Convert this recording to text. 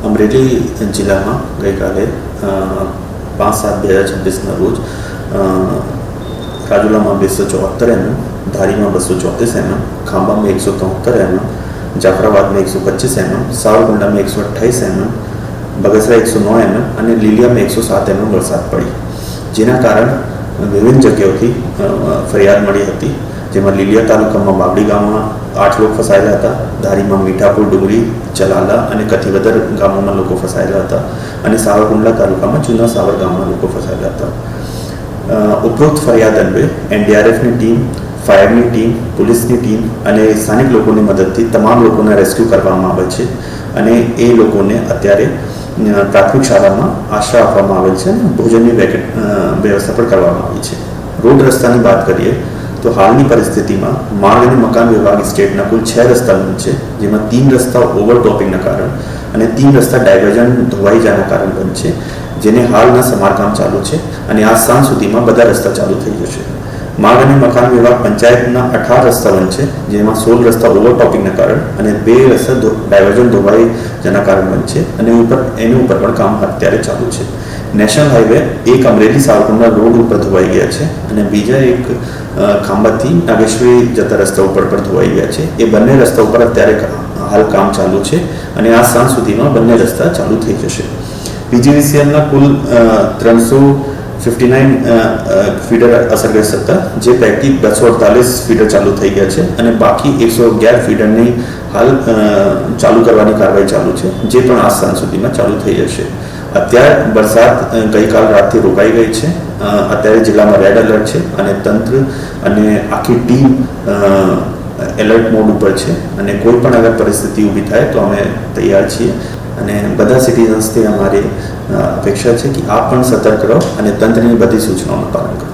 અમરેલી જિલ્લામાં ગઈકાલે 5/7/2026ના રોજ રાજુલામાં 274 mm, ધારીમાં 234 mm, ખાંભામાં 173 mm, જાફરાબાદમાં 125 mm, સાવરકુંડલામાં 128 mm, Bagasara 109 mm અને લીલિયામાં 107 mm વરસાદ પડી, જેના કારણે વિવિધ જગ્યાઓથી ફરિયાદ મળી હતી, જેમાં લીલિયા તાલુકામાં બાવડી ગામમાં 8 લોકો ફસાયેલા હતા, ધારીમાં મીઠાપુર, ડુંગરી, ચલાલા અને કથિવદર ગામોમાં લોકો ફસાયેલા હતા અને સાવરકુંડલા તાલુકામાં જૂના સાવર ગામમાં લોકો ફસાયેલા હતા. ઉપરોક્ત ફરિયાદ અન્વયે એનડીઆરએફની ટીમ, ફાયરની ટીમ, પોલીસની ટીમ અને સ્થાનિક લોકોની મદદથી તમામ લોકોને રેસ્ક્યુ કરવામાં આવે છે અને એ લોકોને અત્યારે પ્રાથમિક શાળામાં આશ્રય આપવામાં આવેલ છે અને ભોજનની વ્યવસ્થા પણ કરવામાં આવી છે. રોડ રસ્તાની વાત કરીએ તો હાલની પરિસ્થિતિમાં માર્ગ અને મકાન વિભાગ સ્ટેટના કુલ 6 રસ્તા બંધ છે, જેમાં 3 રસ્તા ઓવરટોપિંગના કારણે અને 3 રસ્તા ડાયવર્ઝન ધોવાઈ જવાના કારણે બંધ છે, જેને હાલના સમારકામ ચાલુ છે અને આ સાંજ સુધીમાં બધા રસ્તા ચાલુ થઈ જશે. માર્ગ અને મકાન વિભાગ પંચાયતના 18 રસ્તા બંધ છે, જેમાં 16 રસ્તા ઓવરટોપિંગના કારણે અને 2 રસ્તા ડાયવર્ઝન ધોવાઈ જવાના કારણે બંધ છે અને એની ઉપર પણ કામ અત્યારે ચાલુ છે. નેશનલ હાઈવે એક અમરેલી સાવરકુંડલા રોડ ઉપર ધોવાઈ ગયા છે અને બીજા એક ખાંભાથી નાગેશ્વરી જતા રસ્તા ઉપર પણ ધોવાઈ ગયા છે. એ બંને રસ્તા ઉપર અત્યારે હાલ કામ ચાલુ છે અને આ સાંજ સુધીમાં બંને રસ્તા ચાલુ થઈ જશે. પીજીવીસીએલના કુલ 359 ફીડર અસરગ્રસ્ત હતા, જે પૈકી 248 ફીડર ચાલુ થઈ ગયા છે અને બાકી 111 ફીડરની હાલ ચાલુ કરવાની કાર્યવાહી ચાલુ છે, જે પણ આ સાંજ સુધીમાં ચાલુ થઈ જશે. અત્યારે વરસાદ ગઈકાલ રાતથી રોકાઈ ગઈ છે. અત્યારે જિલ્લામાં રેડ એલર્ટ છે અને તંત્ર અને આખી ટીમ એલર્ટ મોડ ઉપર છે અને કોઈ પણ અગર પરિસ્થિતિ ઊભી થાય તો અમે તૈયાર છીએ અને બધા સિટીઝન્સથી અમારી અપેક્ષા છે કે આપ પણ સતર્ક રહો અને તંત્રની બધી સૂચનાઓનું પાલન કરો.